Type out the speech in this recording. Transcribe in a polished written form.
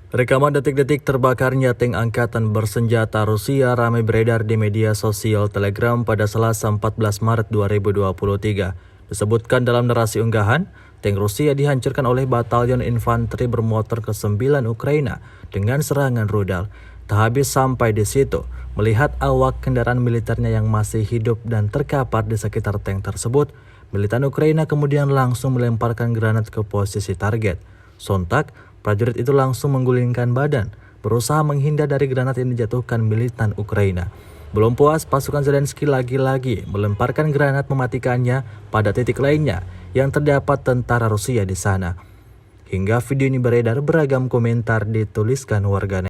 Rekaman detik-detik terbakarnya tank angkatan bersenjata Rusia ramai beredar di media sosial Telegram pada Selasa 14 Maret 2023. Disebutkan dalam narasi unggahan, tank Rusia dihancurkan oleh batalion infanteri bermotor ke-9 Ukraina dengan serangan rudal. Tak habis sampai di situ, melihat awak kendaraan militernya yang masih hidup dan terkapar di sekitar tank tersebut, militan Ukraina kemudian langsung melemparkan granat ke posisi target. Sontak, prajurit itu langsung menggulingkan badan, berusaha menghindar dari granat yang dijatuhkan militan Ukraina. Belum puas, pasukan Zelensky lagi-lagi melemparkan granat mematikannya pada titik lainnya yang terdapat tentara Rusia di sana. Hingga video ini beredar, beragam komentar dituliskan warganet.